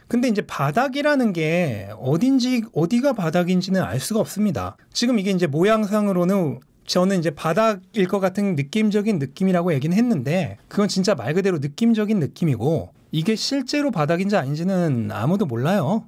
근데 이제 바닥이라는 게 어디가 바닥인지는 알 수가 없습니다. 지금 이게 이제 모양상으로는 저는 이제 바닥일 것 같은 느낌적인 느낌이라고 얘기는 했는데 그건 진짜 말 그대로 느낌적인 느낌이고 이게 실제로 바닥인지 아닌지는 아무도 몰라요.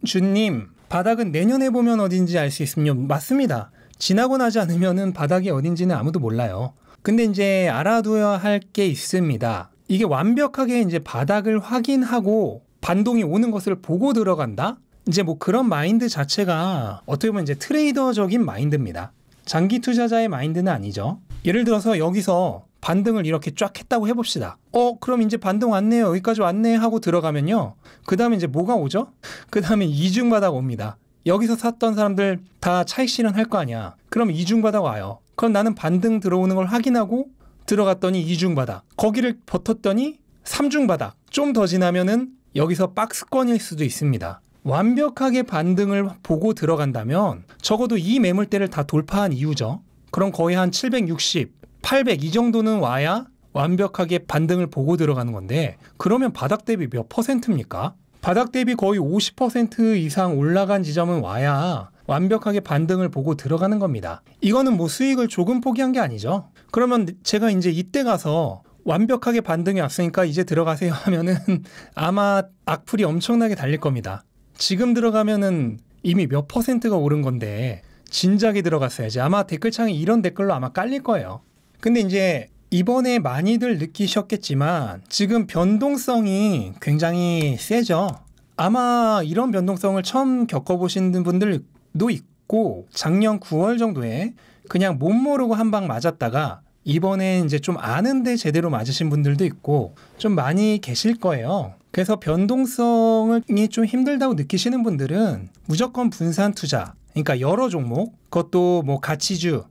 이승준님, 바닥은 내년에 보면 어딘지 알 수 있으며 맞습니다. 지나고 나지 않으면은 바닥이 어딘지는 아무도 몰라요. 근데 이제 알아둬야 할 게 있습니다. 이게 완벽하게 이제 바닥을 확인하고 반동이 오는 것을 보고 들어간다? 이제 뭐 그런 마인드 자체가 어떻게 보면 이제 트레이더적인 마인드입니다. 장기 투자자의 마인드는 아니죠. 예를 들어서 여기서 반등을 이렇게 쫙 했다고 해봅시다. 그럼 이제 반등 왔네요. 여기까지 왔네 하고 들어가면요. 그 다음에 이제 뭐가 오죠? 그 다음에 이중바닥 옵니다. 여기서 샀던 사람들 다 차익 실현할 거 아니야. 그럼 이중바닥 와요. 그럼 나는 반등 들어오는 걸 확인하고 들어갔더니 이중바닥. 거기를 버텼더니 삼중바닥. 좀 더 지나면은 여기서 박스권일 수도 있습니다. 완벽하게 반등을 보고 들어간다면 적어도 이 매물대를 다 돌파한 이유죠. 그럼 거의 한 760, 800 이 정도는 와야 완벽하게 반등을 보고 들어가는 건데 그러면 바닥 대비 몇 퍼센트입니까? 바닥 대비 거의 50% 이상 올라간 지점은 와야 완벽하게 반등을 보고 들어가는 겁니다. 이거는 뭐 수익을 조금 포기한 게 아니죠. 그러면 제가 이제 이때 가서 완벽하게 반등이 왔으니까 이제 들어가세요 하면은 아마 악플이 엄청나게 달릴 겁니다. 지금 들어가면은 이미 몇 퍼센트가 오른 건데 진작에 들어갔어야지. 아마 댓글창에 이런 댓글로 아마 깔릴 거예요. 근데 이제 이번에 많이들 느끼셨겠지만 지금 변동성이 굉장히 세죠. 아마 이런 변동성을 처음 겪어보신 분들도 있고 작년 9월 정도에 그냥 못 모르고 한 방 맞았다가 이번에 이제 좀 아는데 제대로 맞으신 분들도 있고 좀 많이 계실 거예요. 그래서 변동성이 좀 힘들다고 느끼시는 분들은 무조건 분산 투자, 그러니까 여러 종목, 그것도 뭐 가치주,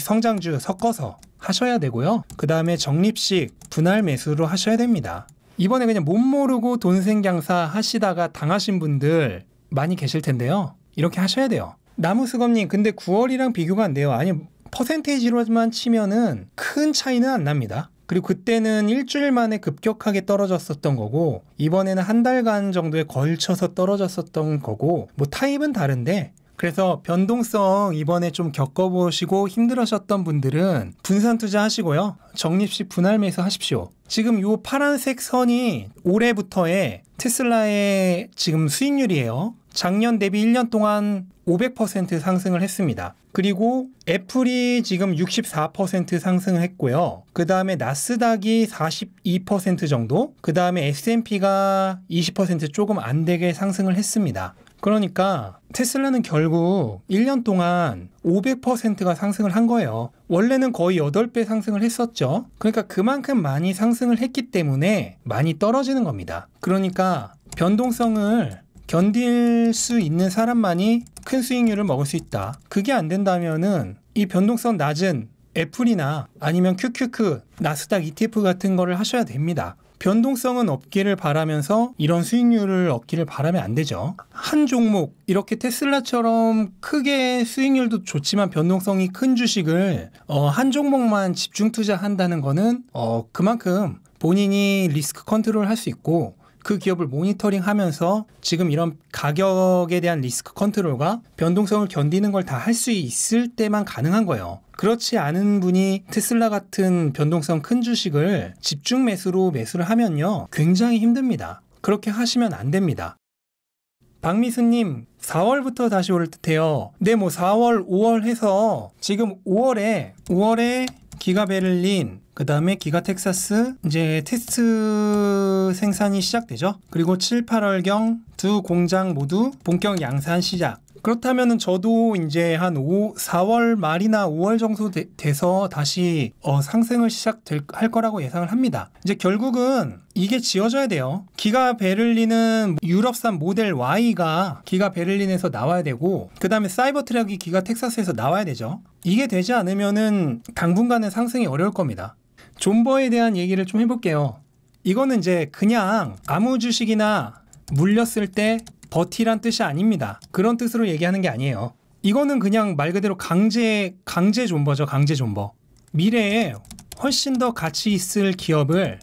성장주 섞어서 하셔야 되고요. 그 다음에 적립식 분할 매수로 하셔야 됩니다. 이번에 그냥 못 모르고 돈생강사 하시다가 당하신 분들 많이 계실 텐데요. 이렇게 하셔야 돼요. 나무수검님, 근데 9월이랑 비교가 안 돼요. 아니, 퍼센테이지로만 치면은 큰 차이는 안 납니다. 그리고 그때는 일주일 만에 급격하게 떨어졌었던 거고 이번에는 한 달간 정도에 걸쳐서 떨어졌었던 거고 뭐 타입은 다른데 그래서 변동성 이번에 좀 겪어보시고 힘들으셨던 분들은 분산 투자하시고요. 적립식 분할 매수 하십시오. 지금 요 파란색 선이 올해부터의 테슬라의 지금 수익률이에요. 작년 대비 1년 동안 500% 상승을 했습니다. 그리고 애플이 지금 64% 상승을 했고요. 그 다음에 나스닥이 42% 정도, 그 다음에 S&P가 20% 조금 안 되게 상승을 했습니다. 그러니까 테슬라는 결국 1년 동안 500%가 상승을 한 거예요. 원래는 거의 8배 상승을 했었죠. 그러니까 그만큼 많이 상승을 했기 때문에 많이 떨어지는 겁니다. 그러니까 변동성을 견딜 수 있는 사람만이 큰 수익률을 먹을 수 있다. 그게 안 된다면은 이 변동성 낮은 애플이나 아니면 QQQ, 나스닥 ETF 같은 거를 하셔야 됩니다. 변동성은 없기를 바라면서 이런 수익률을 얻기를 바라면 안 되죠. 한 종목, 이렇게 테슬라처럼 크게 수익률도 좋지만 변동성이 큰 주식을 한 종목만 집중 투자한다는 거는 그만큼 본인이 리스크 컨트롤 할 수 있고 그 기업을 모니터링 하면서 지금 이런 가격에 대한 리스크 컨트롤과 변동성을 견디는 걸 다 할 수 있을 때만 가능한 거예요. 그렇지 않은 분이 테슬라 같은 변동성 큰 주식을 집중 매수로 매수를 하면요. 굉장히 힘듭니다. 그렇게 하시면 안 됩니다. 박미수님, 4월부터 다시 오를 듯해요. 네, 뭐 4월, 5월 해서 지금 5월에 기가 베를린, 그 다음에 기가 텍사스 이제 테스트 생산이 시작되죠. 그리고 7, 8월경 두 공장 모두 본격 양산 시작. 그렇다면은 저도 이제 한 4월 말이나 5월 정도 돼서 다시 상승을 시작할 거라고 예상을 합니다. 이제 결국은 이게 지어져야 돼요. 기가 베를린은 유럽산 모델 Y가 기가 베를린에서 나와야 되고 그 다음에 사이버 트럭이 기가 텍사스에서 나와야 되죠. 이게 되지 않으면은 당분간은 상승이 어려울 겁니다. 존버에 대한 얘기를 좀 해볼게요. 이거는 이제 그냥 아무 주식이나 물렸을 때 버티란 뜻이 아닙니다. 그런 뜻으로 얘기하는 게 아니에요. 이거는 그냥 말 그대로 강제 존버죠. 강제 존버. 미래에 훨씬 더 가치 있을 기업의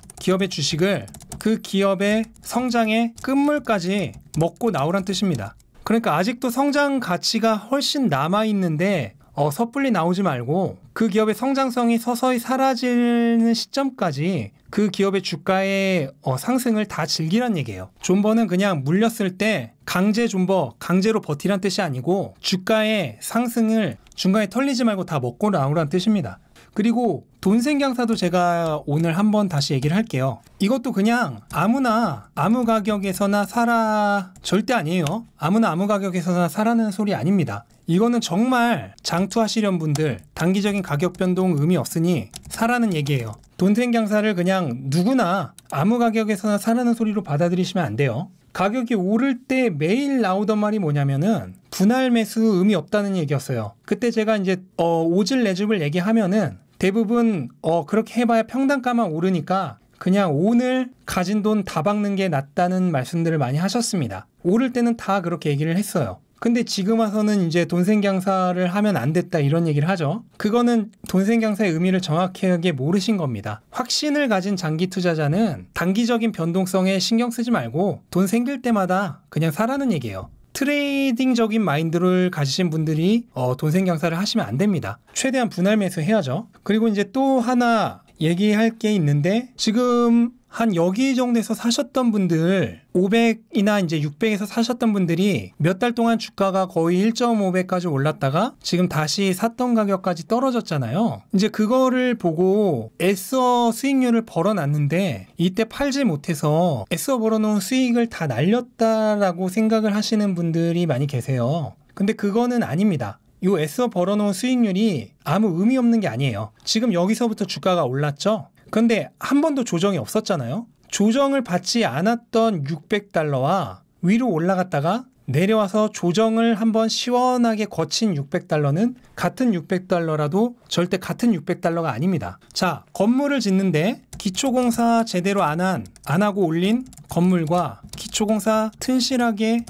주식을 그 기업의 성장의 끝물까지 먹고 나오란 뜻입니다. 그러니까 아직도 성장 가치가 훨씬 남아있는데 섣불리 나오지 말고 그 기업의 성장성이 서서히 사라지는 시점까지 그 기업의 주가의 상승을 다 즐기란 얘기예요. 존버는 그냥 물렸을 때 강제 존버, 강제로 버티란 뜻이 아니고 주가의 상승을 중간에 털리지 말고 다 먹고 나오란 뜻입니다. 그리고 돈생경사도 제가 오늘 한번 다시 얘기를 할게요. 이것도 그냥 아무나 아무 가격에서나 사라 절대 아니에요. 아무나 아무 가격에서나 사라는 소리 아닙니다. 이거는 정말 장투하시려는 분들, 단기적인 가격 변동 의미 없으니 사라는 얘기예요. 돈생경사를 그냥 누구나 아무 가격에서나 사라는 소리로 받아들이시면 안 돼요. 가격이 오를 때 매일 나오던 말이 뭐냐면은 분할 매수 의미 없다는 얘기였어요. 그때 제가 이제 오질 내줍을 얘기하면은 대부분 그렇게 해봐야 평단가만 오르니까 그냥 오늘 가진 돈 다 박는 게 낫다는 말씀들을 많이 하셨습니다. 오를 때는 다 그렇게 얘기를 했어요. 근데 지금 와서는 이제 돈생경사를 하면 안 됐다 이런 얘기를 하죠. 그거는 돈생경사의 의미를 정확하게 모르신 겁니다. 확신을 가진 장기 투자자는 단기적인 변동성에 신경 쓰지 말고 돈 생길 때마다 그냥 사라는 얘기예요. 트레이딩적인 마인드를 가지신 분들이 돈생경사를 하시면 안 됩니다. 최대한 분할 매수 해야죠. 그리고 이제 또 하나 얘기할 게 있는데 지금 한 여기 정도에서 사셨던 분들 500이나 이제 600에서 사셨던 분들이 몇 달 동안 주가가 거의 1.5배까지 올랐다가 지금 다시 샀던 가격까지 떨어졌잖아요. 이제 그거를 보고 애써 수익률을 벌어놨는데 이때 팔지 못해서 애써 벌어놓은 수익을 다 날렸다라고 생각을 하시는 분들이 많이 계세요. 근데 그거는 아닙니다. 요 애써 벌어놓은 수익률이 아무 의미 없는 게 아니에요. 지금 여기서부터 주가가 올랐죠? 근데 한 번도 조정이 없었잖아요. 조정을 받지 않았던 600달러와 위로 올라갔다가 내려와서 조정을 한번 시원하게 거친 600달러는 같은 600달러라도 절대 같은 600달러가 아닙니다. 자, 건물을 짓는데 기초공사 제대로 안 하고 올린 건물과 기초공사 튼실하게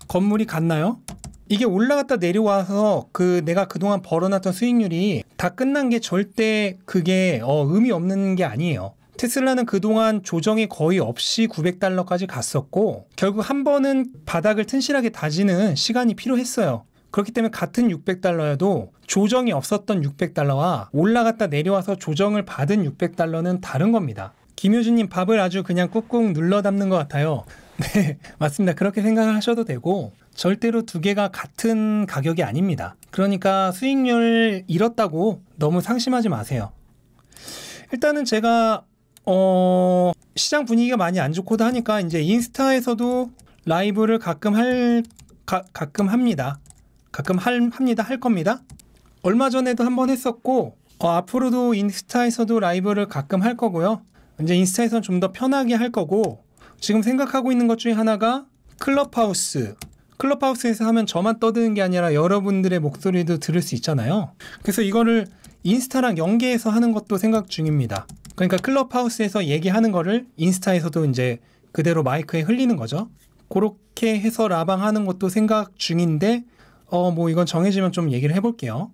건물이 같나요? 이게 올라갔다 내려와서 내가 그동안 벌어놨던 수익률이 다 끝난 게 절대 그게 의미 없는 게 아니에요. 테슬라는 그동안 조정이 거의 없이 900달러까지 갔었고 결국 한 번은 바닥을 튼실하게 다지는 시간이 필요했어요. 그렇기 때문에 같은 600달러여도 조정이 없었던 600달러와 올라갔다 내려와서 조정을 받은 600달러는 다른 겁니다. 김효준님 밥을 아주 그냥 꾹꾹 눌러 담는 것 같아요. 네, 맞습니다. 그렇게 생각을 하셔도 되고 절대로 두 개가 같은 가격이 아닙니다. 그러니까 수익률 잃었다고 너무 상심하지 마세요. 일단은 제가 시장 분위기가 많이 안 좋고도 하니까 이제 인스타에서도 라이브를 가끔 합니다. 할 겁니다. 얼마 전에도 한번 했었고 앞으로도 인스타에서도 라이브를 가끔 할 거고요. 이제 인스타에서는 좀 더 편하게 할 거고 지금 생각하고 있는 것 중에 하나가 클럽하우스에서 하면 저만 떠드는 게 아니라 여러분들의 목소리도 들을 수 있잖아요. 그래서 이거를 인스타랑 연계해서 하는 것도 생각 중입니다. 그러니까 클럽하우스에서 얘기하는 거를 인스타에서도 이제 그대로 마이크에 흘리는 거죠. 그렇게 해서 라방하는 것도 생각 중인데 뭐 이건 정해지면 좀 얘기를 해볼게요.